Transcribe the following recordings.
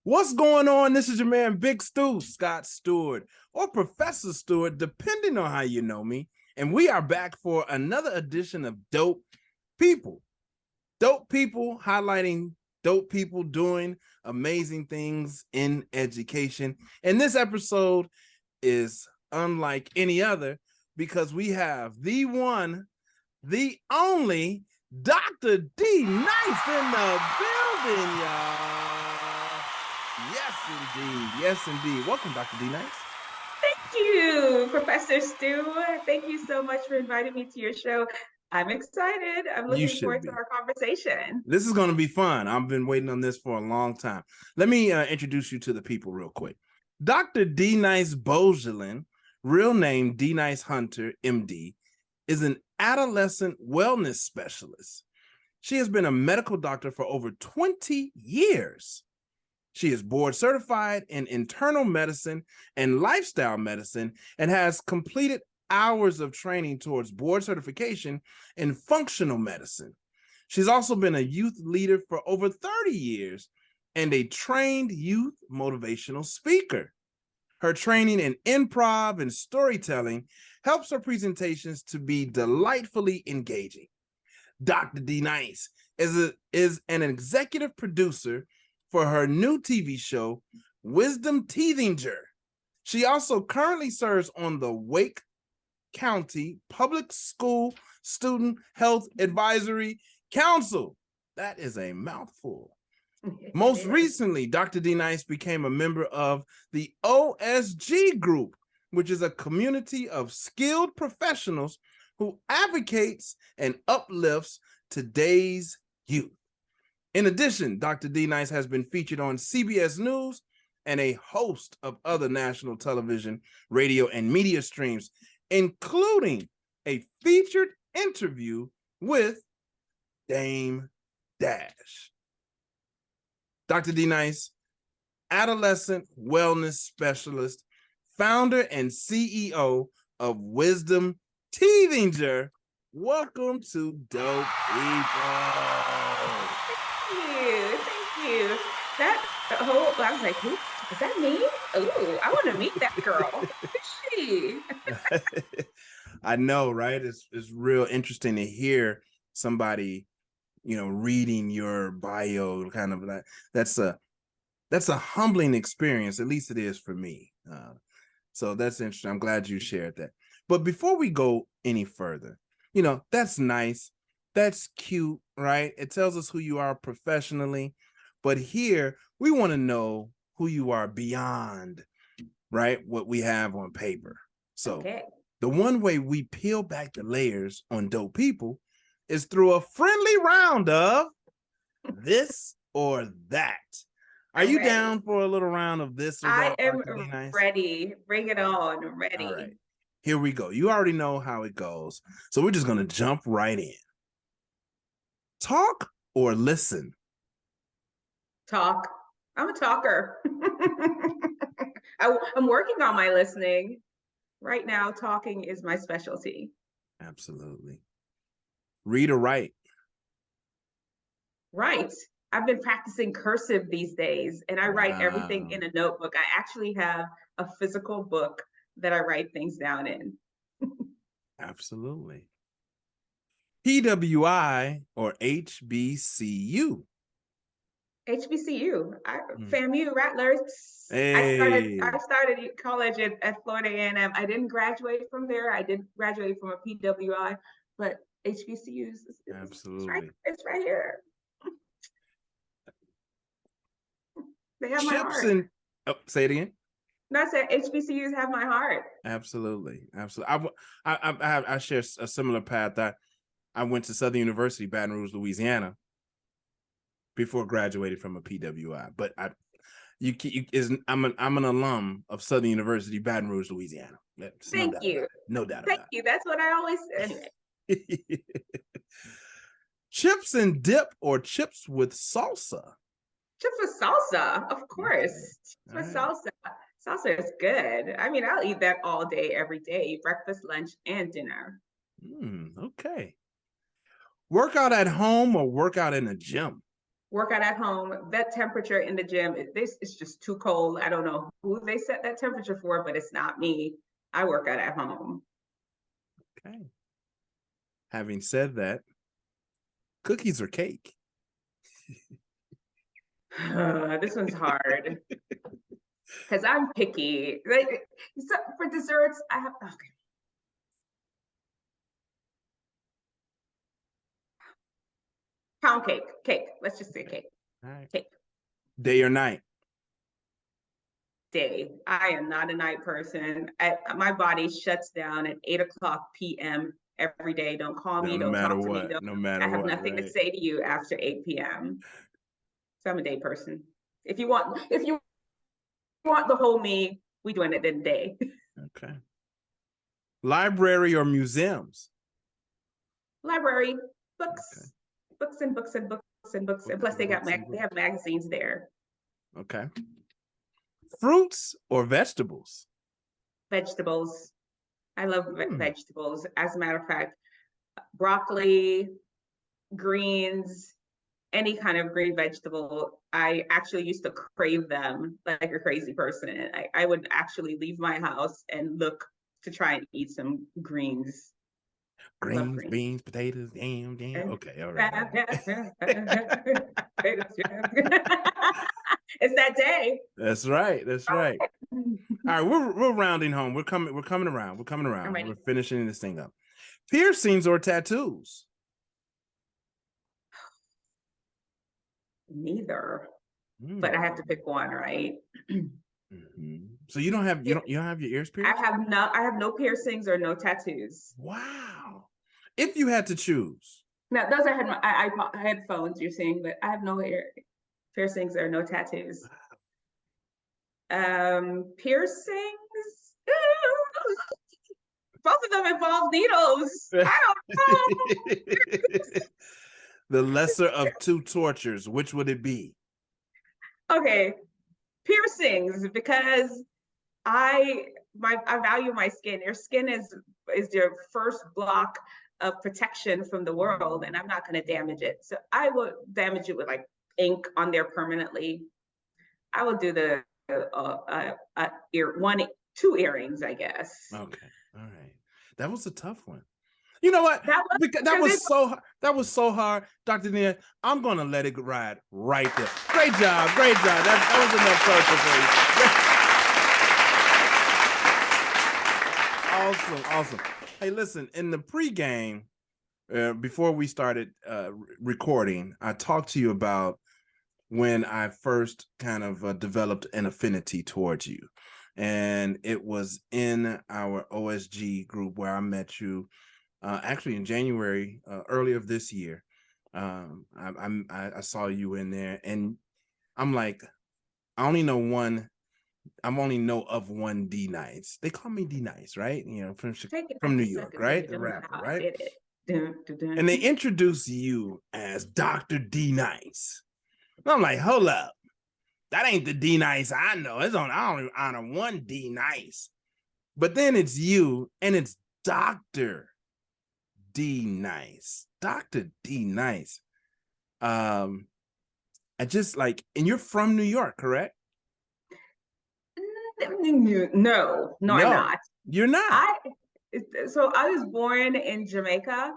What's going on? This is your man, Big Stu, Scott Stewart, or Professor Stewart, depending on how you know me. And we are back for another edition of Dope People. Dope People highlighting dope people doing amazing things in education. And this episode is unlike any other because we have the one, the only Dr.D-Nice in the building, y'all. Yes, indeed. Welcome, Dr. D-Nice. Thank you, Professor Stu. Thank you so much for inviting me to your show. I'm excited. I'm looking forward to our conversation. This is going to be fun. I've been waiting on this for a long time. Let me introduce you to the people real quick. Dr. D-Nice Beaugelin, real name Denise Hunter, MD, is an adolescent wellness specialist. She has been a medical doctor for over 20 years. She is board certified in internal medicine and lifestyle medicine and has completed hours of training towards board certification in functional medicine. She's also been a youth leader for over 30 years and a trained youth motivational speaker. Her training in improv and storytelling helps her presentations to be delightfully engaging. Dr. D-Nice is an executive producer for her new TV show, Wisdomteethinger. She also currently serves on the Wake County Public School Student Health Advisory Council. That is a mouthful. Most recently, Dr. D-Nice became a member of the OSG group, which is a community of skilled professionals who advocates and uplifts today's youth. In addition, Dr. D-Nice has been featured on CBS News and a host of other national television, radio, and media streams, including a featured interview with Dame Dash. Dr. D-Nice, Adolescent Wellness Specialist, founder and CEO of Wisdomteethinger. Welcome to Dope People. Thank you. I was like, who is that me? Ooh, I want to meet that girl. Who is she? I know, right? It's real interesting to hear somebody, reading your bio, kind of like that's a humbling experience. At least it is for me. So that's interesting. I'm glad you shared that. But before we go any further, that's nice. That's cute, right? It tells us who you are professionally. But here, we want to know who you are beyond, right, what we have on paper. So The one way we peel back the layers on Dope People is through a friendly round of this or that. Are you down for a little round of this or that? I am ready. Bring it on. I'm ready. All right. Here we go. You already know how it goes. So we're just going to jump right in. Talk or listen? Talk. I'm a talker. I'm working on my listening. Right now, talking is my specialty. Absolutely. Read or write? Write. I've been practicing cursive these days, and I write everything in a notebook. I actually have a physical book that I write things down in. Absolutely. PWI or HBCU? HBCU, FAMU, Rattlers. Hey. I started college at Florida A&M. I didn't graduate from there. I did graduate from a PWI, but HBCUs, absolutely, it's right here. They have my heart. Say it again. No, I said HBCUs have my heart. Absolutely. I share a similar path. I went to Southern University, Baton Rouge, Louisiana, before graduating from a PWI. But I'm an alum of Southern University, Baton Rouge, Louisiana. Thank you. No doubt about it. Thank you. That's what I always say. Chips and dip or chips with salsa? Chips with salsa, of course. Okay. Chips with salsa. Salsa is good. I mean, I'll eat that all day, every day, breakfast, lunch, and dinner. Okay. Workout at home or workout in a gym? work out at home. That temperature in the gym, this is just too cold. I don't know who they set that temperature for, but it's not me. I work out at home. Okay. Having said that, cookies or cake? This one's hard because I'm picky. Like, so for desserts, I have okay. Pound cake. Let's just say cake. All right. Cake. Day or night? Day. I am not a night person. My body shuts down at 8:00 p.m. every day. Don't call me. No Don't matter talk to me. what. No matter I have what. nothing Right? to say to you after 8 p.m. So I'm a day person. If you want the whole me, we doing it in a day. Okay. Library or museums? Library, books, books and books and books and books. And plus they have magazines there. Okay. Fruits or vegetables? Vegetables. I love vegetables. As a matter of fact, broccoli, greens, any kind of green vegetable. I actually used to crave them like a crazy person. I would actually leave my house and look to try and eat some greens. Greens, beans, potatoes, yam. Okay, all right. It's that day. That's right. All right, we're rounding home. We're coming around. We're finishing this thing up. Piercings or tattoos? Neither. But I have to pick one, right? So you don't have your ears pierced? I have no piercings or no tattoos. Wow. If you had to choose. Now those I headphones you're saying, but I have no piercings or no tattoos. Piercings. Both of them involve needles. I don't know. The lesser of two tortures, which would it be? Okay, piercings, because I value my skin. Your skin is your first block of protection from the world, and I'm not going to damage it. So I will damage it with like ink on there permanently. I will do the two earrings, I guess. Okay, all right. That was a tough one. You know what? That was so hard, Dr. Nia. I'm gonna let it ride right there. Great job. That was enough pressure for you. Awesome. Hey, listen. In the pregame, before we started recording, I talked to you about when I first kind of developed an affinity towards you, and it was in our OSG group where I met you. Actually, in January, earlier of this year, I saw you in there, and I'm like, I only know of one D-Nice. They call me D-Nice, right? You know, from New York, right? The rapper, right? And they introduce you as Dr.D-Nice. And I'm like, hold up, that ain't the D-Nice I know. I only honor one D-Nice, but then it's you, and it's Dr. D-Nice. Dr. D-Nice. I just like, and you're from New York, correct? No, I'm not. You're not. So I was born in Jamaica,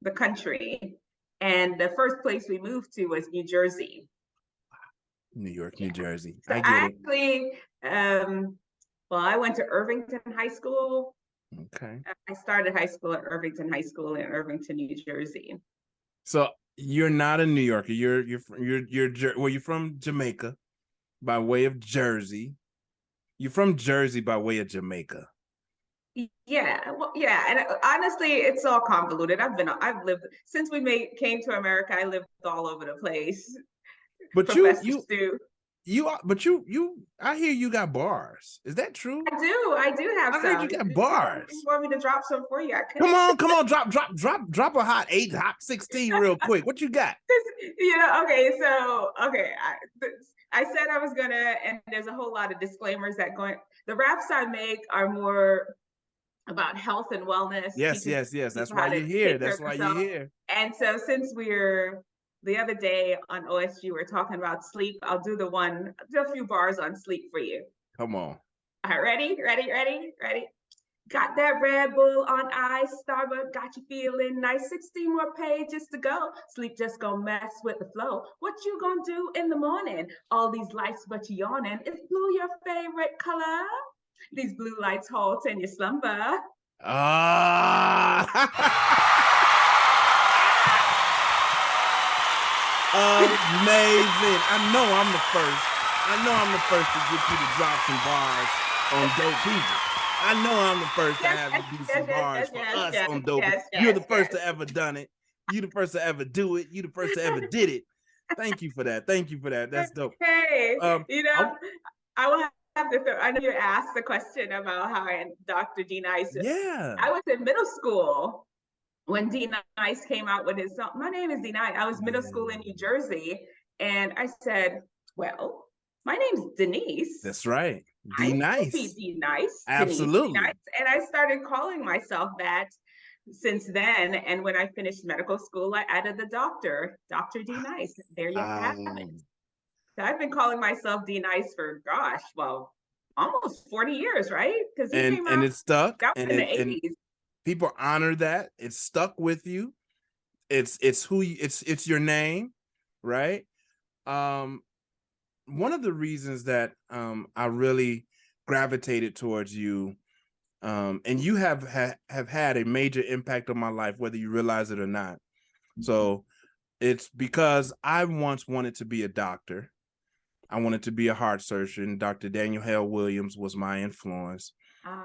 the country, and the first place we moved to was New Jersey. New York, New Jersey. So I went to Irvington High School. Okay. I started high school at Irvington High School in Irvington, New Jersey. So you're not a New Yorker. You're from Jamaica by way of Jersey. You're from Jersey by way of Jamaica. Yeah, and honestly, it's all convoluted. I've lived since came to America. I lived all over the place. But I hear you got bars. Is that true? I do have some. I heard you got bars. You want me to drop some for you? I could. Come on, drop a hot 8, hot 16 real quick. What you got? I said I was gonna, and there's a whole lot of disclaimers that the raps I make are more about health and wellness. Yes. That's why you're here. And so since we're the other day on OSG, we're talking about sleep. I'll do a few bars on sleep for you. Come on. All right, ready? Got that Red Bull on ice, Starbucks got you feeling nice. 16 more pages to go. Sleep just gonna mess with the flow. What you gonna do in the morning? All these lights, but you yawning. Is blue your favorite color? These blue lights halt in your slumber. Amazing. I know I'm the first to get you to drop some bars on dope people. I know I'm the first to have you do some bars for us on dope. You're the first to ever done it. You the first to ever do it. You the first to ever did it. Thank you for that. That's dope. Hey, I will have to. I know you asked the question about how Dr.D-Nice. Yeah. I was in middle school when D-Nice came out with his song. My name is D-Nice. I was middle school in New Jersey, and I said, "Well, my name's Denise." That's right. D-Nice. D-Nice. Absolutely. Denise, D-Nice. And I started calling myself that since then. And when I finished medical school, I added the Dr. D-Nice. There you have it. So I've been calling myself D-Nice for, almost 40 years, right? Because and it stuck. That was in the 80s. People honor that. It stuck with you. It's who you, it's your name, right? One of the reasons that I really gravitated towards you, and you have had a major impact on my life, whether you realize it or not. So it's because I once wanted to be a doctor. I wanted to be a heart surgeon. Dr. Daniel Hale Williams was my influence.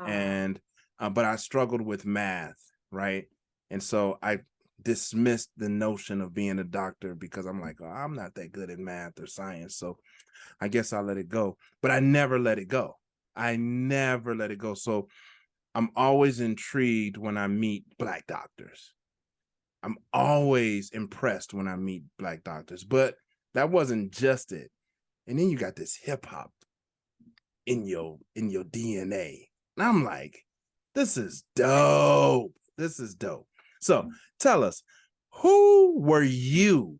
And but I struggled with math, right? And so I dismissed the notion of being a doctor because I'm like, oh, I'm not that good at math or science, so I guess I'll let it go. But I never let it go. So I'm always intrigued when I meet Black doctors. I'm always impressed when I meet Black doctors. But that wasn't just it. And then you got this hip hop in your DNA. And I'm like, this is dope. So tell us, who were you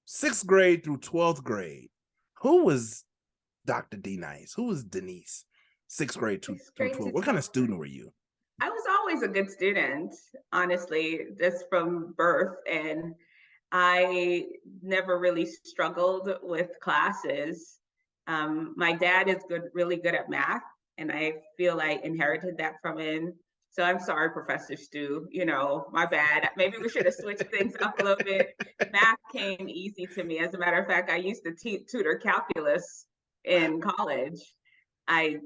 6th grade through 12th grade? Who was Dr. D-Nice? Who was Denise 6th grade through 12th? What kind of student were you? I was always a good student, honestly, just from birth. And I never really struggled with classes. My dad is really good at math, and I feel I inherited that from him. So I'm sorry, Professor Stu, my bad. Maybe we should have switched things up a little bit. Math came easy to me. As a matter of fact, I used to tutor calculus in college. I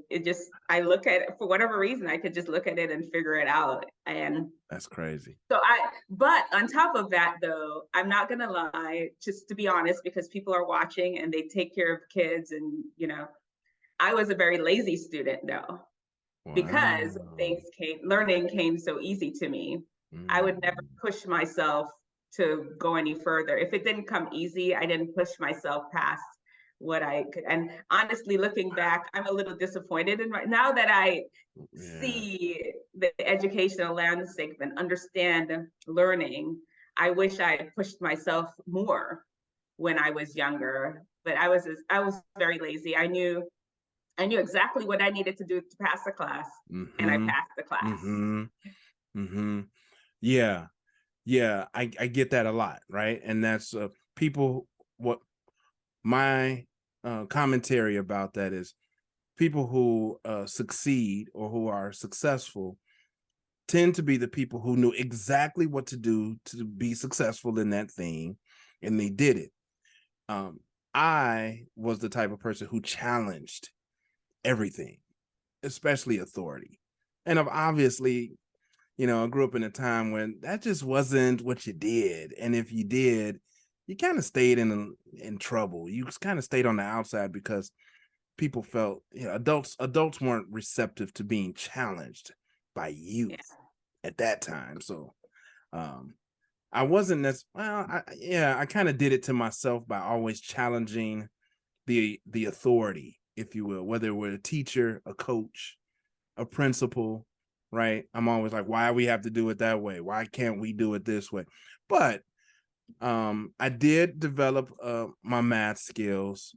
look at it, for whatever reason, I could just look at it and figure it out. And that's crazy. But on top of that, though, I'm not gonna lie, just to be honest, because people are watching and they take care of kids, and I was a very lazy student though. Wow. Because learning came so easy to me. I would never push myself to go any further. If it didn't come easy, I didn't push myself past what I could. And honestly, looking back, I'm a little disappointed. And right now that I see the educational landscape and understand learning, I wish I had pushed myself more when I was younger. But I was very lazy. I knew exactly what I needed to do to pass the class, and I passed the class. Yeah, I get that a lot, right? And that's what my commentary about that is, people who succeed or who are successful tend to be the people who knew exactly what to do to be successful in that thing, and they did it. I was the type of person who challenged everything, especially authority. And I've obviously, I grew up in a time when that just wasn't what you did. And if you did, you kind of stayed in trouble. You kind of stayed on the outside because people felt, adults weren't receptive to being challenged by youth at that time. So I wasn't I kind of did it to myself by always challenging the authority, if you will, whether we're a teacher, a coach, a principal, right? I'm always like, why we have to do it that way? Why can't we do it this way? But I did develop my math skills,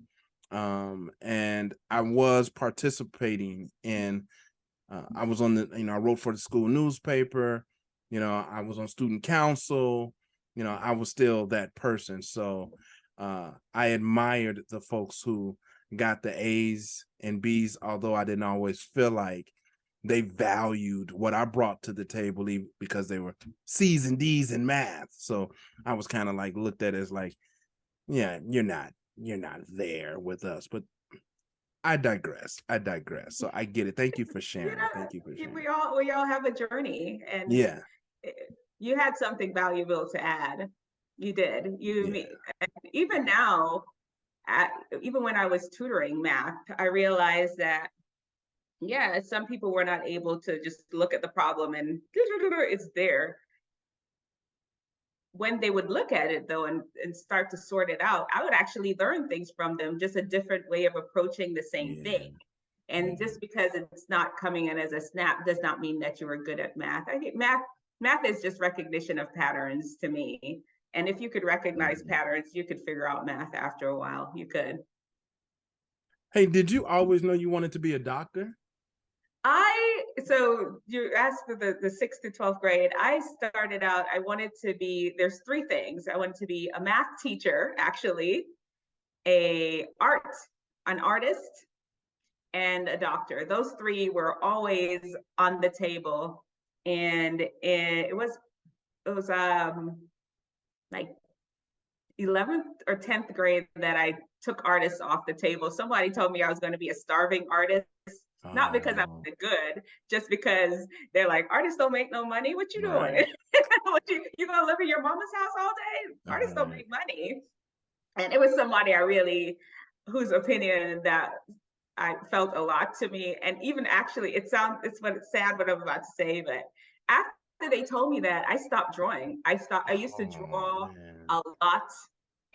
and I was participating in. I was on the, I wrote for the school newspaper. I was on student council. I was still that person. So I admired the folks who got the A's and B's, although I didn't always feel like they valued what I brought to the table, even because they were C's and D's in math. So I was kind of like looked at as like, yeah, you're not there with us. But I digress. So I get it. Thank you for sharing. Thank you for sharing. We all have a journey, and Yeah. you had something valuable to add. You did. Even now, even when I was tutoring math, I realized that, yeah, some people were not able to just look at the problem and it's there. When they would look at it though and start to sort it out, I would actually learn things from them, just a different way of approaching the same thing. And just because it's not coming in as a snap does not mean that you were good at math. I think math is just recognition of patterns to me. And if you could recognize patterns, you could figure out math after a while. You could. Hey, did you always know you wanted to be a doctor? So you asked for the 6th to 12th grade. I started out, I wanted to be, there's 3 things. I wanted to be a math teacher, actually, an artist, and a doctor. Those 3 were always on the table. And it was like 11th or 10th grade that I took artists off the table. Somebody told me I was going to be a starving artist. Not because I was good, just because they're like, artists don't make no money. What you doing? Right. You gonna live in your mama's house all day? Artists don't make money. And it was somebody whose opinion that I felt a lot to me. And even actually, it's sad what I'm about to say, but after they told me that, I stopped drawing. I used to draw a lot.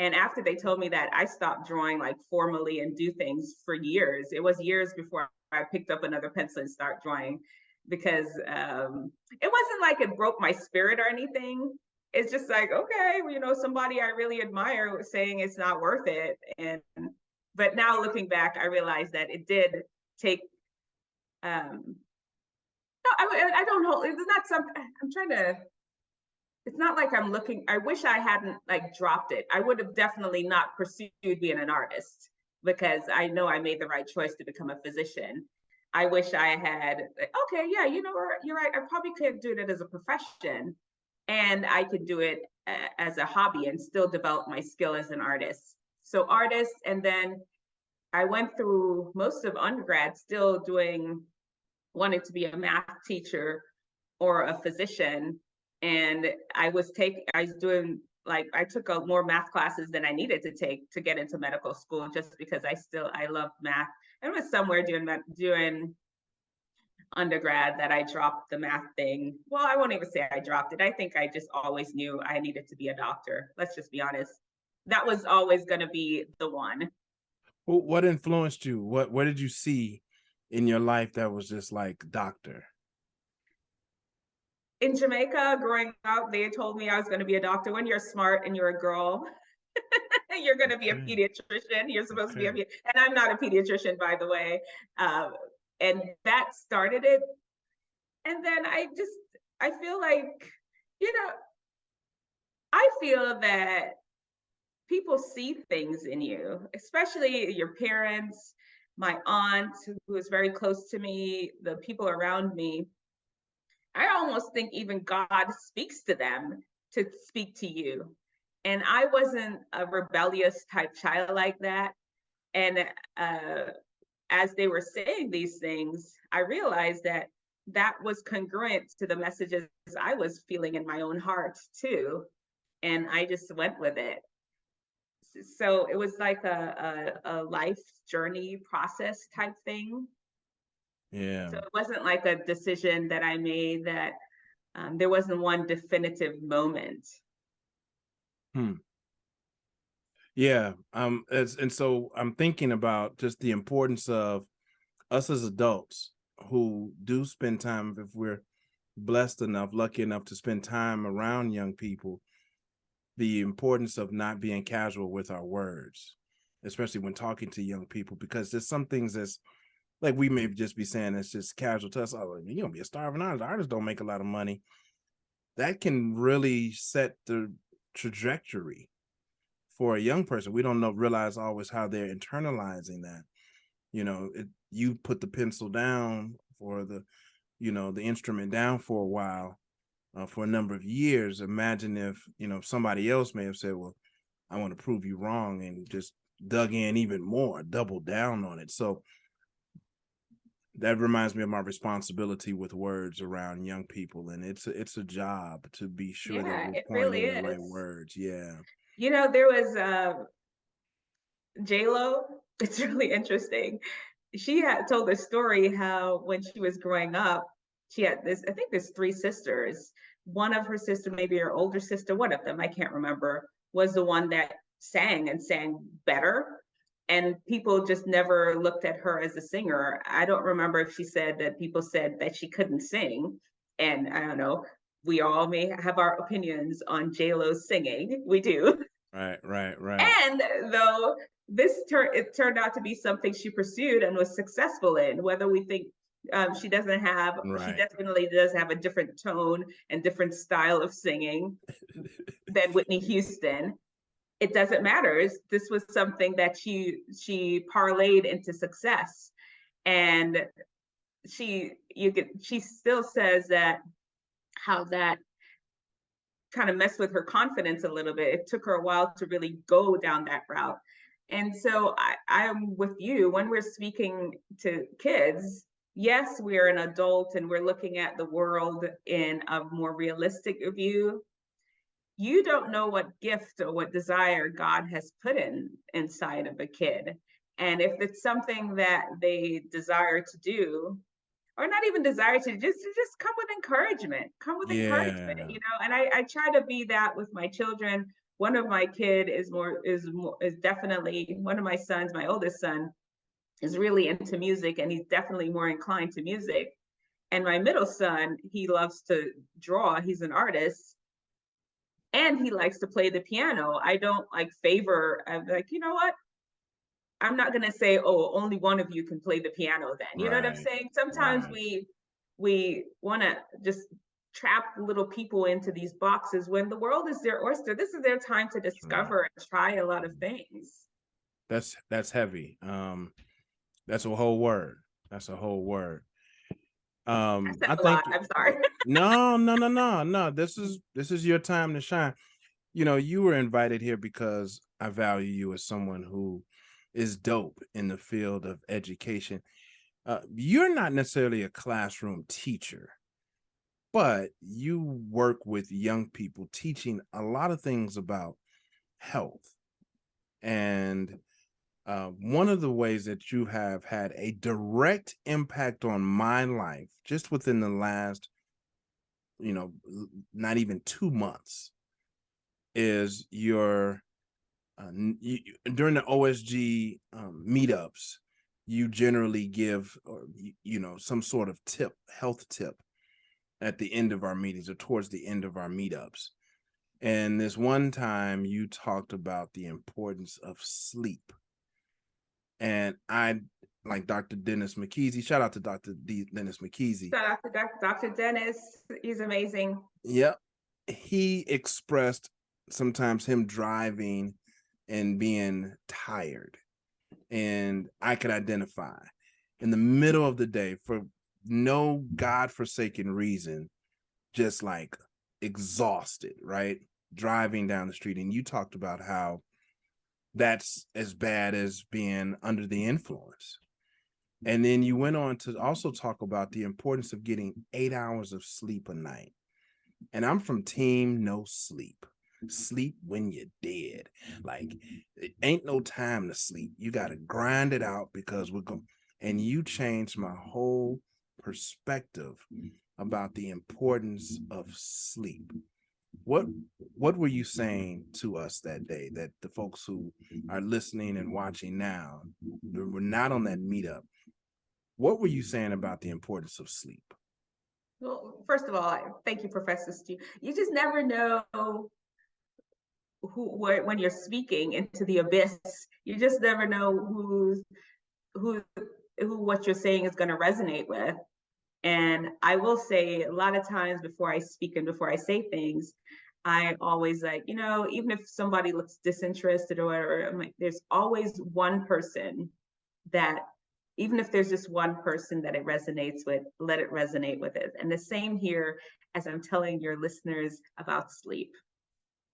And after they told me that, I stopped drawing like formally and do things for years. It was years before I picked up another pencil and start drawing, because it wasn't like it broke my spirit or anything. It's just like, okay, somebody I really admire was saying it's not worth it. But now looking back, I realized that it did take, no, I don't know. It's not something I'm trying to, it's not like I wish I hadn't like dropped it. I would have definitely not pursued being an artist, because I know I made the right choice to become a physician. I wish I had, okay, yeah, you're right. I probably could do it as a profession, and I could do it as a hobby and still develop my skill as an artist. So artist, and then I went through most of undergrad still wanting to be a math teacher or a physician. And I took more math classes than I needed to take to get into medical school, just because I loved math. And it was somewhere during undergrad that I dropped the math thing. Well, I won't even say I dropped it. I think I just always knew I needed to be a doctor. Let's just be honest. That was always going to be the one. Well, what influenced you? What did you see in your life that was just like doctor? In Jamaica, growing up, they told me I was going to be a doctor. When you're smart and you're a girl, you're going to be a pediatrician. You're supposed to be and I'm not a pediatrician, by the way. And that started it. And then I feel like, I feel that people see things in you, especially your parents, my aunt, who is very close to me, the people around me. I almost think even God speaks to them to speak to you. And I wasn't a rebellious type child like that. And as they were saying these things, I realized that was congruent to the messages I was feeling in my own heart too. And I just went with it. So it was like a life journey process type thing. Yeah. So it wasn't like a decision that I made that there wasn't one definitive moment. Yeah. And so I'm thinking about just the importance of us as adults who do spend time, if we're blessed enough, lucky enough to spend time around young people, the importance of not being casual with our words, especially when talking to young people, because there's some things that's like we may just be saying it's just casual to us. Oh, you're gonna be a starving artist. Artists don't make a lot of money. That can really set the trajectory for a young person. We don't realize always how they're internalizing that. You put the pencil down for the instrument down for a while, for a number of years. Imagine if, somebody else may have said, well, I want to prove you wrong, and just dug in even more, doubled down on it. So that reminds me of my responsibility with words around young people. And it's a job to be sure that Yeah, we're it really pointing the right is. words. Yeah. There was J-Lo. It's really interesting. She had told a story how when she was growing up, she had I think there's three sisters. One of her sister, maybe her older sister, one of them, I can't remember, was the one that sang and sang better. And people just never looked at her as a singer. I don't remember if she said that people said that she couldn't sing. And I don't know, we all may have our opinions on J-Lo's singing. We do. Right. And though it turned out to be something she pursued and was successful in, whether we think she Right. definitely does have a different tone and different style of singing than Whitney Houston. It doesn't matter. This was something that she parlayed into success. And she still says that how that kind of messed with her confidence a little bit. It took her a while to really go down that route. And so I'm with you when we're speaking to kids. Yes, we're an adult and we're looking at the world in a more realistic view. You don't know what gift or what desire God has put inside of a kid. And if it's something that they desire to do, or not even desire to just come with encouragement, Yeah. and I try to be that with my children. One of my kid is definitely, one of my sons, my oldest son, is really into music, and he's definitely more inclined to music. And my middle son, he loves to draw, he's an artist, and he likes to play the piano. I don't I'm like, you know what, I'm not going to say, oh, only one of you can play the piano then. You know what I'm Right. saying? Sometimes Right. we want to just trap little people into these boxes when the world is their oyster. This is their time to Right. discover and try a lot of things. That's heavy. That's a whole word. That's a whole word. I said I a lot. think I'm sorry. no. This is your time to shine. You were invited here because I value you as someone who is dope in the field of education. You're not necessarily a classroom teacher, but you work with young people, teaching a lot of things about health. And one of the ways that you have had a direct impact on my life just within the last, not even 2 months, is your during the OSG meetups, you generally give, or some sort of health tip at the end of our meetings or towards the end of our meetups. And this one time you talked about the importance of sleep. And I, like Dr. Dennis McKeezy, shout out to Dennis McKeezy. Shout out to Dr. Dennis. He's amazing. Yep. He expressed sometimes him driving and being tired. And I could identify in the middle of the day for no godforsaken reason, just like exhausted, right? Driving down the street. And you talked about how that's as bad as being under the influence. And then you went on to also talk about the importance of getting 8 hours of sleep a night. And I'm from team no sleep. Sleep when you're dead. Like, it ain't no time to sleep. You got to grind it out because we're going. And you changed my whole perspective about the importance of sleep. What were you saying to us that day, that the folks who are listening and watching now were not on that meetup? What were you saying about the importance of sleep? Well, first of all, thank you, Professor Stu. You just never know when you're speaking into the abyss, you just never know who what you're saying is going to resonate with. And I will say, a lot of times before I speak and before I say things, I always like, even if somebody looks disinterested or whatever, I'm like, there's always one person that, even if there's just one person that it resonates with, let it resonate with it. And the same here as I'm telling your listeners about sleep.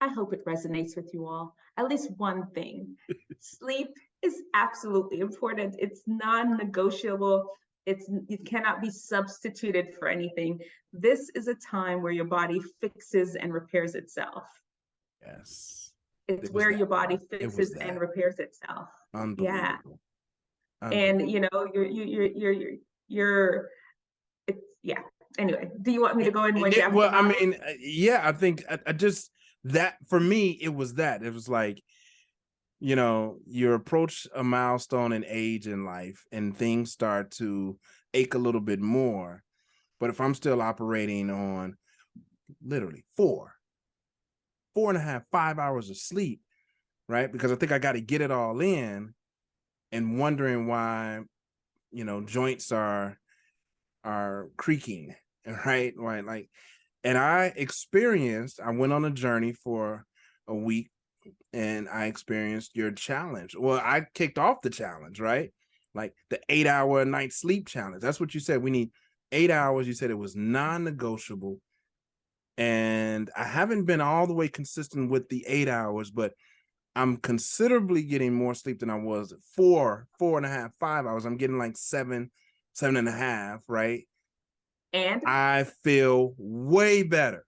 I hope it resonates with you all. At least one thing. Sleep is absolutely important. It's non-negotiable. It cannot be substituted for anything. This is a time where your body fixes and repairs itself. Yes. It's where your body fixes and repairs itself. Unbelievable. Yeah. And you're it's yeah. Anyway, do you want me to go in more depth? Well, I mean, yeah, I think I just, that for me, it was like, you approach a milestone in age in life and things start to ache a little bit more. But if I'm still operating on literally 4.5, 5 hours of sleep, right? Because I think I got to get it all in, and wondering why, joints are creaking, right? Right. Like, and I went on a journey for a week, and I experienced your challenge. Well, I kicked off the challenge, right? Like the 8-hour a night sleep challenge. That's what you said. We need 8 hours. You said it was non-negotiable. And I haven't been all the way consistent with the 8 hours, but I'm considerably getting more sleep than I was at 4.5, 5 hours. I'm getting like 7.5, right? And I feel way better.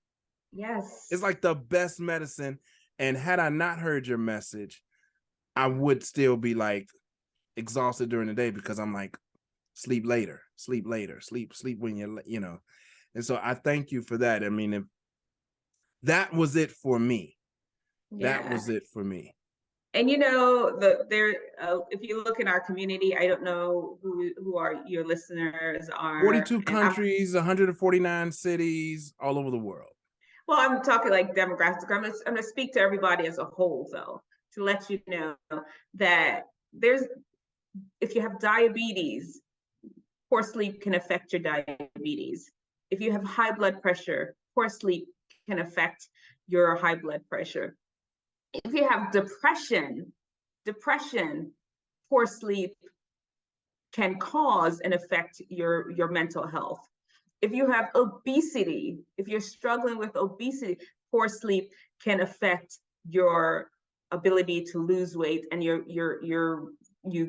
Yes. It's like the best medicine. And had I not heard your message, I would still be like exhausted during the day, because I'm like, sleep later, sleep when you're, And so I thank you for that. I mean, if that was it for me. Yeah. That was it for me. And if you look in our community, I don't know who are your listeners are. 42 countries, 149 cities, all over the world. Well, I'm talking like demographics. I'm gonna speak to everybody as a whole, though, to let you know that if you have diabetes, poor sleep can affect your diabetes. If you have high blood pressure, poor sleep can affect your high blood pressure. If you have depression, poor sleep can cause and affect your mental health. If you have obesity, if you're struggling with obesity, poor sleep can affect your ability to lose weight and you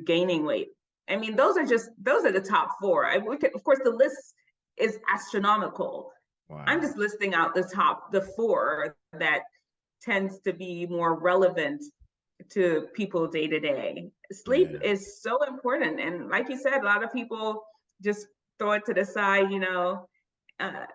gaining weight. I mean, those are the top four. Of course, the list is astronomical. Wow. I'm just listing out the four that tends to be more relevant to people day to day. Sleep is so important. And like you said, a lot of people just throw it to the side, I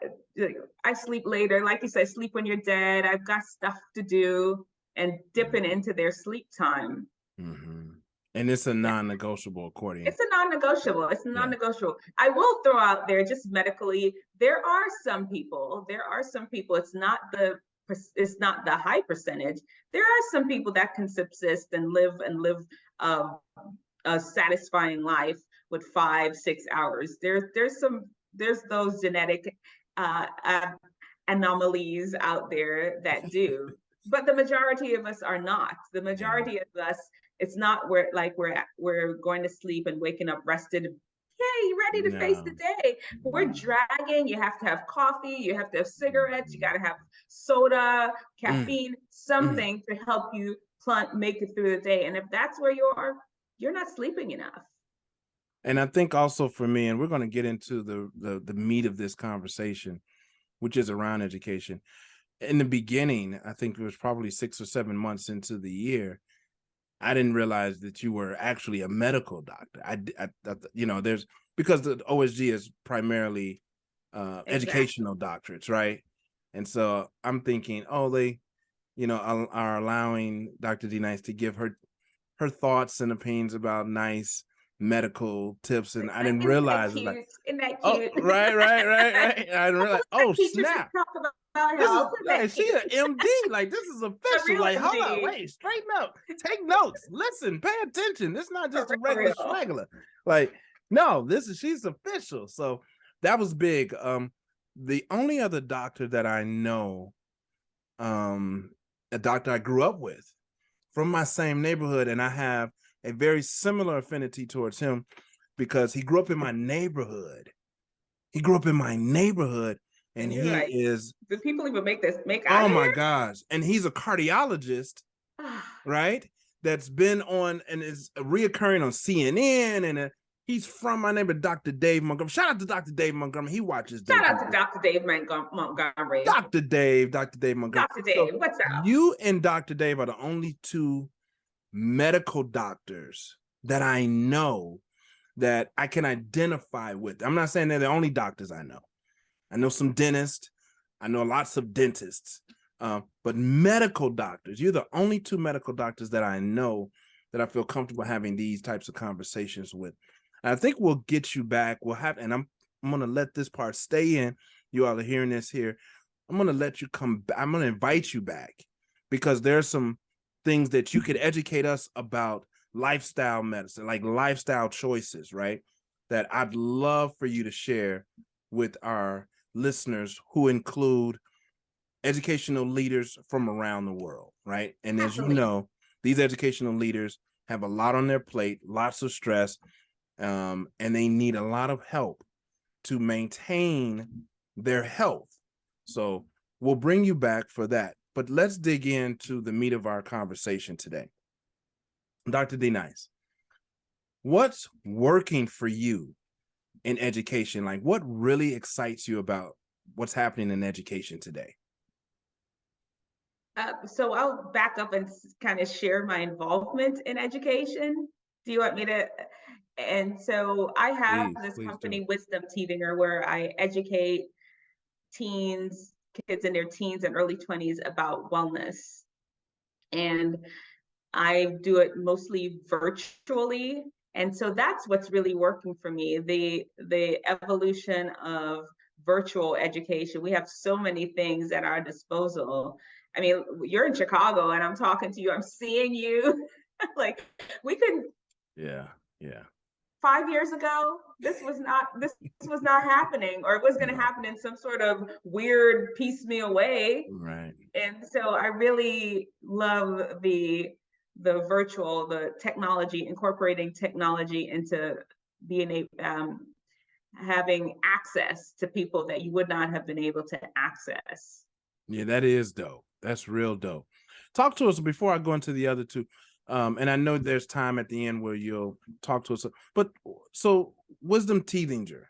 sleep later. Like you said, sleep when you're dead. I've got stuff to do, and dipping into their sleep time. Mm-hmm. And it's a non-negotiable, according. It's a non-negotiable. It's a non-negotiable. I will throw out there, just medically, there are some people, it's not the high percentage. There are some people that can subsist and live a satisfying life with 5-6 hours. There's those genetic anomalies out there that do, but the majority of us are not. The majority of us, it's not we're going to sleep and waking up rested. Yay, ready to face the day. We're dragging. You have to have coffee. You have to have cigarettes. You got to have soda, caffeine, something to help you make it through the day. And if that's where you are, you're not sleeping enough. And I think also for me, and we're going to get into the meat of this conversation, which is around education. In the beginning, I think it was probably 6 or 7 months into the year, I didn't realize that you were actually a medical doctor. There's, because the OSG is primarily educational doctorates, right? And so I'm thinking, they, are allowing Dr.D-Nice to give her thoughts and opinions about nice medical tips, and I didn't realize it. Like, isn't that cute? Right. I didn't realize. Oh, snap! my This is health. like, she an MD. Like, this is A official. real Like, hold up, MD. wait, straighten up, take notes, listen, pay attention. This is not just a For regular real. schmegular. Like, no, she's official. So that was big. The only other doctor that I know, a doctor I grew up with from my same neighborhood, and I have a very similar affinity towards him because he grew up in my neighborhood. And You're he like, is, do people even make out oh of my here? gosh, and he's a cardiologist, right? That's been on and is reoccurring on CNN, and he's from my neighbor, Dr. Dave Montgomery. Shout out to Dr. Dave Montgomery. He watches dope Shout out to people. Dr. Dave Montgomery. Dr. Dave Montgomery. Dr. Dave, So what's up? you and Dr. Dave are the only two medical doctors that I know that I can identify with. I'm not saying they're the only doctors I know. I know some dentists. I know lots of dentists. But medical doctors, you're the only two medical doctors that I know that I feel comfortable having these types of conversations with. And I think we'll get you back. We'll have, and I'm going to let this part stay in. You all are hearing this here. I'm going to let you come back. I'm going to invite you back because there's some things that you could educate us about lifestyle medicine, like lifestyle choices, right? That I'd love for you to share with our listeners, who include educational leaders from around the world, right? And as you know, these educational leaders have a lot on their plate, lots of stress, and they need a lot of help to maintain their health. So we'll bring you back for that. But let's dig into the meat of our conversation today. Dr. D-Nice, what's working for you in education? Like, what really excites you about what's happening in education today? So I'll back up and kind of share my involvement in education. Do you want me to? And so I have this company, Wisdomteethinger, where I educate teens, kids in their teens and early 20s about wellness. And I do it mostly virtually. And so that's what's really working for me, the evolution of virtual education. We have so many things at our disposal. I mean, you're in Chicago and I'm talking to you, I'm seeing you. Like, we could, yeah 5 years ago, this was not happening, or it was going to happen in some sort of weird piecemeal way. Right. And so I really love the virtual, the technology, incorporating technology into being having access to people that you would not have been able to access. Yeah, that is dope. That's real dope. Talk to us before I go into the other two. And I know there's time at the end where you'll talk to us. But so Wisdomteethinger,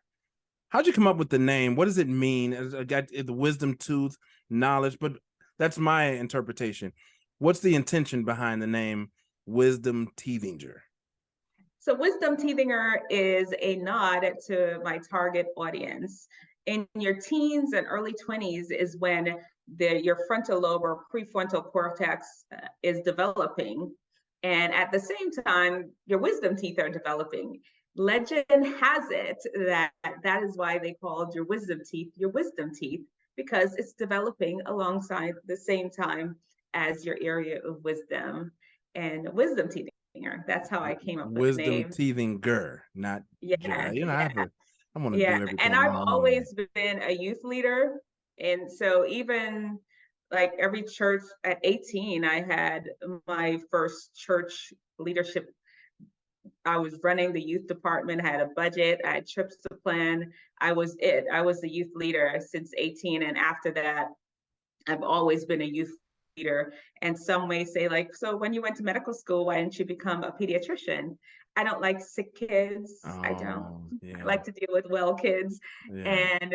how'd you come up with the name? What does it mean? I got the wisdom tooth, knowledge, but that's my interpretation. What's the intention behind the name Wisdomteethinger? So Wisdomteethinger is a nod to my target audience. In your teens and early 20s is when your frontal lobe or prefrontal cortex is developing. And at the same time, your wisdom teeth are developing. Legend has it that is why they called your wisdom teeth, because it's developing alongside the same time as your area of wisdom. And Wisdomteethinger, that's how I came up with the name. Wisdomteethinger, not yeah, you know, yeah. I want to do everything. And I've always been a youth leader. And so even like every church at 18, I had my first church leadership. I was running the youth department, I had a budget, I had trips to plan. I was the youth leader since 18. And after that, I've always been a youth leader. And some may say, like, so when you went to medical school, why didn't you become a pediatrician? I don't like sick kids. I don't. I like to deal with well kids. And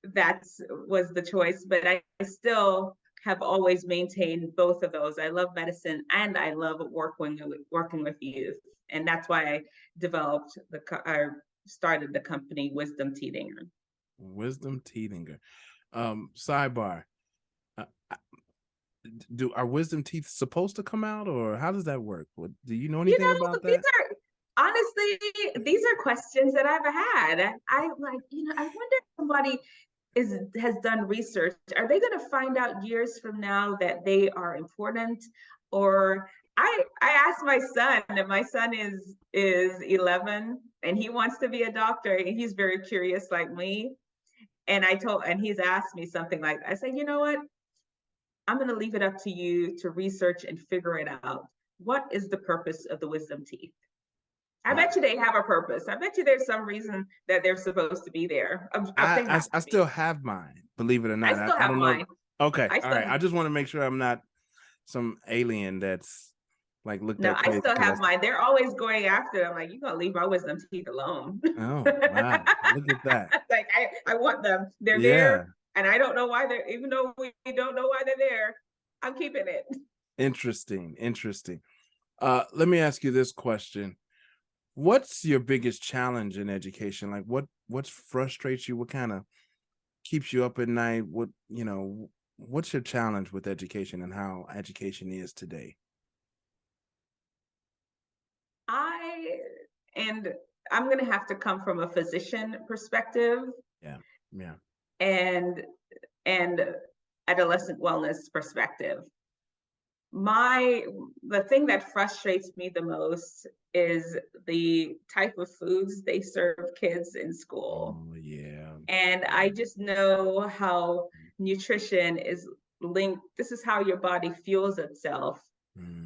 that was the choice. But I still have always maintained both of those. I love medicine and I love working with youth. And that's why I started the company Wisdomteethinger. Wisdomteethinger. Sidebar. Are wisdom teeth supposed to come out, or how does that work? Do you know anything about that? Honestly, these are questions that I've had. I wonder if somebody, has done research, are they going to find out years from now that they are important? Or I asked my son, and my son is 11, and he wants to be a doctor, and he's very curious like me. And he's asked me something like, I said, you know what? I'm going to leave it up to you to research and figure it out. What is the purpose of the wisdom teeth? I bet you they have a purpose. I bet you there's some reason that they're supposed to be there. I still have mine, believe it or not. I still I have don't mine. know. Okay, all right. I just want to make sure I'm not some alien that's like looked at. No, I still have mine. They're always going after them. Like, you're gonna leave my wisdom teeth alone. Oh, wow. Look at that. Like, I want them. They're there, and I don't know why they're, even though we don't know why they're there, I'm keeping it. Interesting. Let me ask you this question. What's your biggest challenge in education? Like what frustrates you? What kind of keeps you up at night? What's your challenge with education and how education is today? I'm going to have to come from a physician perspective. Yeah. And adolescent wellness perspective. The thing that frustrates me the most is the type of foods they serve kids in school. Oh, yeah. And I just know how nutrition is linked. This is how your body fuels itself.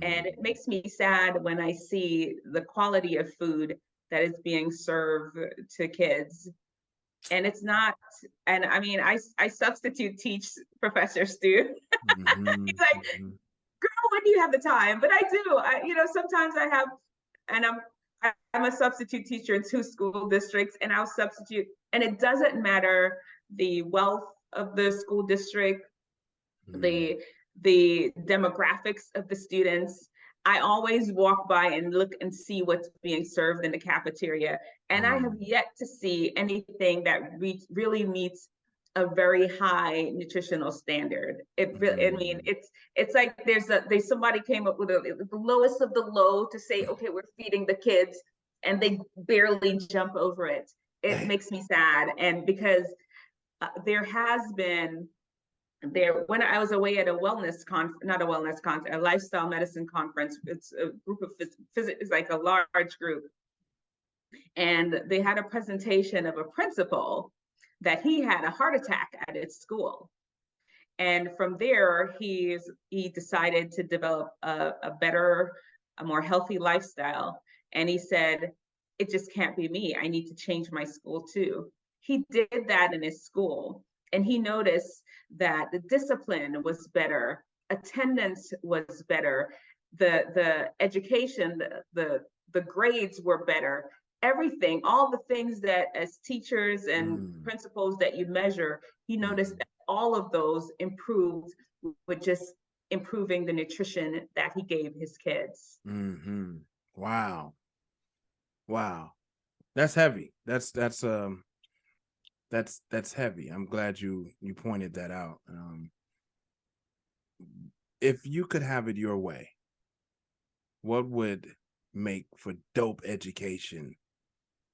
And it makes me sad when I see the quality of food that is being served to kids. And it's not, and I mean, I substitute teach, Professor Stu. He's like, girl, when do you have the time? But I do. Sometimes I have, and I'm a substitute teacher in 2 school districts, and I'll substitute, and it doesn't matter the wealth of the school district, the demographics of the students. I always walk by and look and see what's being served in the cafeteria. And I have yet to see anything that really meets a very high nutritional standard. I mean, it's like there's somebody came up with the lowest of the low to say, okay, we're feeding the kids, and they barely jump over it. It makes me sad. And because there has been, when I was away at a a lifestyle medicine conference, it's a group of it's like a large group. And they had a presentation of a principal that he had a heart attack at his school. And from there, he decided to develop a better, a more healthy lifestyle. And he said, it just can't be me. I need to change my school too. He did that in his school. And he noticed that the discipline was better, attendance was better, the education, the grades were better, everything, all the things that as teachers and principals that you measure, he noticed that all of those improved with just improving the nutrition that he gave his kids. Wow. That's heavy. That's heavy. I'm glad you pointed that out. If you could have it your way, what would make for dope education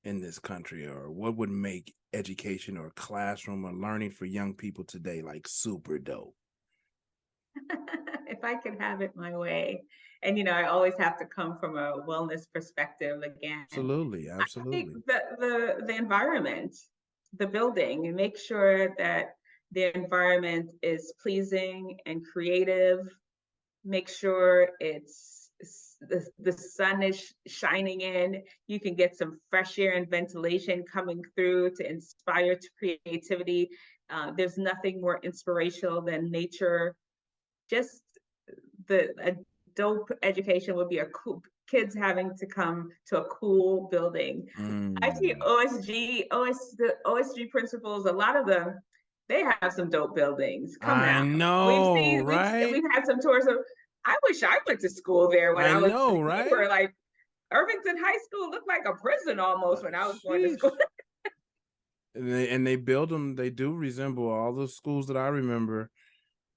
in this country, or what would make education or classroom or learning for young people today like super dope? If I could have it my way, and I always have to come from a wellness perspective again. Absolutely. I think the environment, the building, and make sure that the environment is pleasing and creative. Make sure the sun is shining in. You can get some fresh air and ventilation coming through to inspire to creativity. There's nothing more inspirational than nature. Just a dope education would be a cool, kids having to come to a cool building. I see the OSG principals, a lot of them, they have some dope buildings. I know, we've had some tours of, I wish I went to school there when I was right? Like Irvington High School looked like a prison almost when I was going to school. And they build them, they do resemble, all the schools that I remember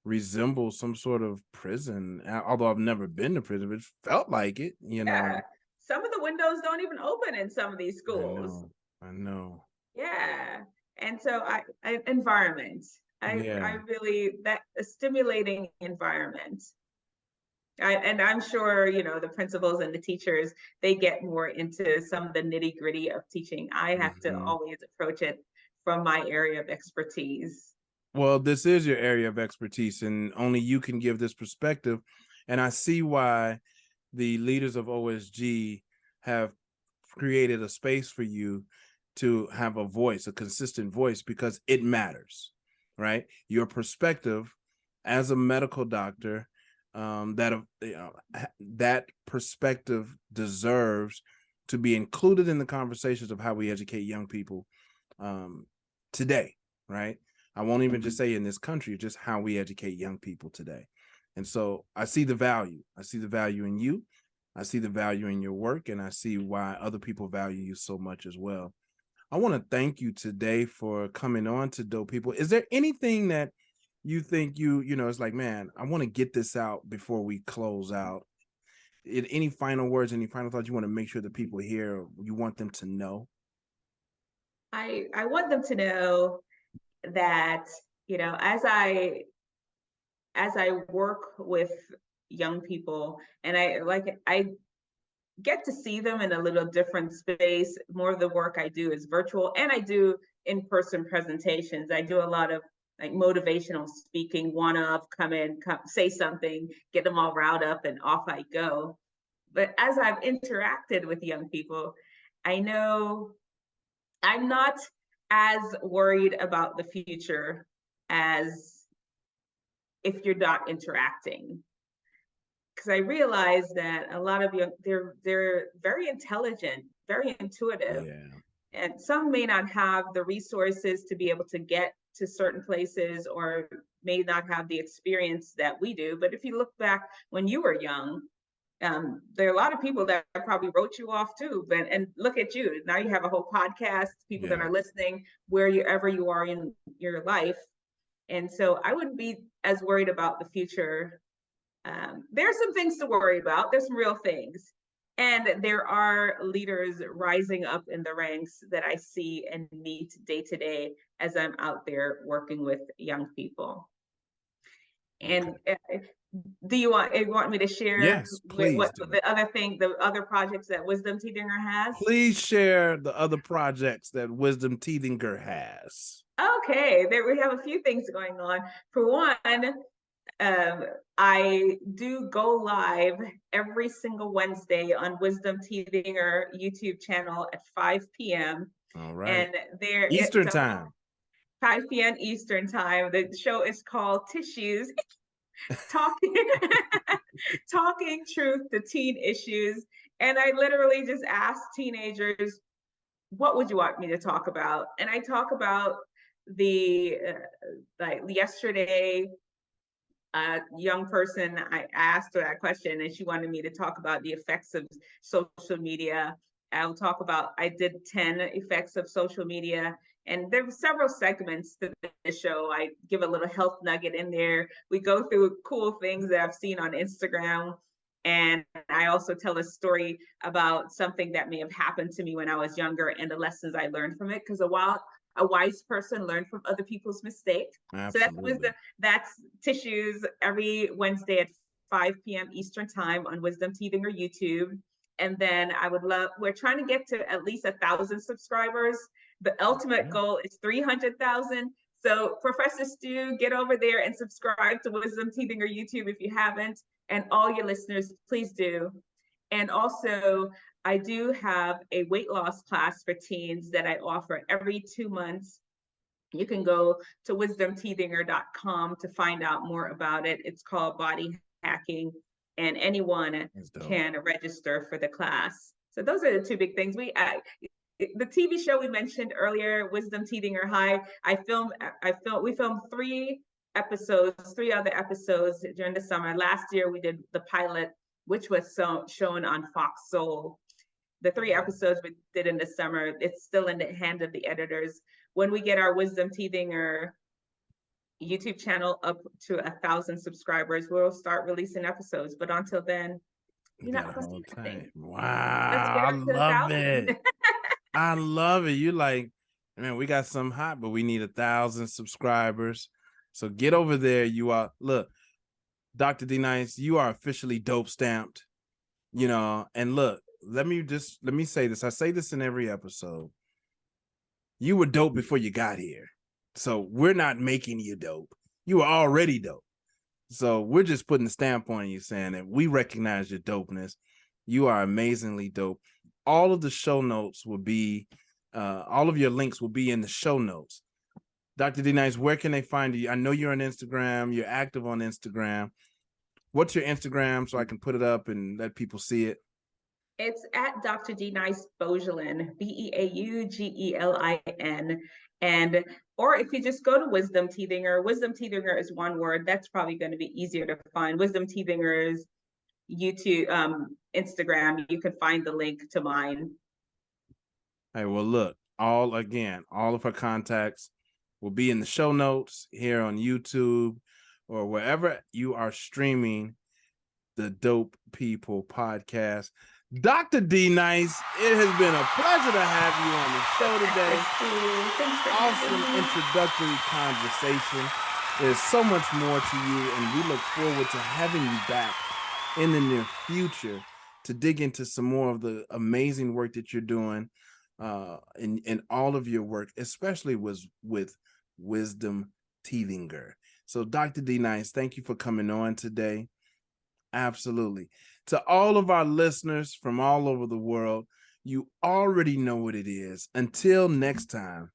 resemble some sort of prison, although I've never been to prison, but it felt like it, know. Some of the windows don't even open in some of these schools. I know. Yeah. And so environment. Yeah. I really, that a stimulating environment. And I'm sure, the principals and the teachers, they get more into some of the nitty gritty of teaching. I have to Mhm. always approach it from my area of expertise. Well, this is your area of expertise, and only you can give this perspective. And I see why the leaders of OSG have created a space for you to have a voice, a consistent voice, because it matters, right? Your perspective as a medical doctor, that perspective deserves to be included in the conversations of how we educate young people today, right? I won't even just say in this country, just how we educate young people today. And so I see the value. I see the value in you. I see the value in your work, and I see why other people value you so much as well. I want to thank you today for coming on to Dope People. Is there anything that you think it's like, man, I want to get this out before we close out? Any final words, any final thoughts you want to make sure the people here, you want them to know? I want them to know that, as I work with young people, and I get to see them in a little different space. More of the work I do is virtual, and I do in-person presentations. I do a lot of like motivational speaking, come say something, get them all riled up, and off I go. But as I've interacted with young people, I know I'm not as worried about the future as if you're not interacting. Because I realize that a lot of young, they're very intelligent, very intuitive, Yeah. and some may not have the resources to be able to get to certain places, or may not have the experience that we do. But if you look back when you were young, there are a lot of people that probably wrote you off too. But and look at you now, you have a whole podcast, people that Yeah. are listening wherever you are in your life. And so I wouldn't be as worried about the future. There's some things to worry about. There's some real things. And there are leaders rising up in the ranks that I see and meet day to day as I'm out there working with young people. And do you want me to share Yes, please what do. the other projects that Wisdomteethinger has? Please share the other projects that Wisdomteethinger has. Okay, there we have a few things going on. For one, I do go live every single Wednesday on Wisdomteethinger YouTube channel at 5 p.m. All right. And there Eastern it's a time. 5 p.m. Eastern time. The show is called Tissues, talking talking truth to teen issues. And I literally just ask teenagers, what would you want me to talk about? And I talk about the like yesterday, a young person, I asked her that question and she wanted me to talk about the effects of social media. I did 10 effects of social media, and there were several segments to the show. I give a little health nugget in there. We go through cool things that I've seen on Instagram. And I also tell a story about something that may have happened to me when I was younger and the lessons I learned from it. Because a wise person learned from other people's mistakes. So Absolutely. that's Tissues every Wednesday at 5 p.m. Eastern time on Wisdomteethinger YouTube. And then we're trying to get to at least 1,000 subscribers. The ultimate goal is 300,000. So Professor Stu, get over there and subscribe to Wisdomteethinger YouTube if you haven't. And all your listeners, please do. And also, I do have a weight loss class for teens that I offer every 2 months. You can go to wisdomteethinger.com to find out more about it. It's called Body Hacking, and anyone can register for the class. So those are the two big things. The TV show we mentioned earlier, Wisdomteethinger High, we filmed three other episodes during the summer. Last year we did the pilot, which was shown on Fox Soul. The 3 episodes we did in the summer, it's still in the hand of the editors. When we get our Wisdomteethinger YouTube channel up to 1,000 subscribers, we'll start releasing episodes. But until then, you're not gonna see nothing. Wow, Let's get I up to love 1,000. it. I love it. You like Man, we got some hot, but we need 1,000 subscribers. So get over there. You are, look, Dr. D-Nice, you are officially dope stamped, you know, and look, let me say this. I say this in every episode. You were dope before you got here. So we're not making you dope. You were already dope. So we're just putting a stamp on you saying that we recognize your dopeness. You are amazingly dope. All of the show notes will be, all of your links will be in the show notes. Dr. D-Nice, where can they find you? I know you're on Instagram. You're active on Instagram. What's your Instagram so I can put it up and let people see it? It's at Dr.D-Nice Beaugelin, Beaugelin. And, or if you just go to Wisdomteethinger, Wisdomteethinger is one word. That's probably going to be easier to find. Wisdomteethinger's YouTube, Instagram, you can find the link to mine. Hey, well, look, all of her contacts will be in the show notes here on YouTube or wherever you are streaming the Dope People podcast. Dr. D-Nice, it has been a pleasure to have you on the show today. Awesome introductory conversation. There's so much more to you, and we look forward to having you back in the near future to dig into some more of the amazing work that you're doing in all of your work, especially with Wisdomteethinger. So Dr. D-Nice, thank you for coming on today. Absolutely. To all of our listeners from all over the world, you already know what it is. Until next time,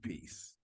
peace.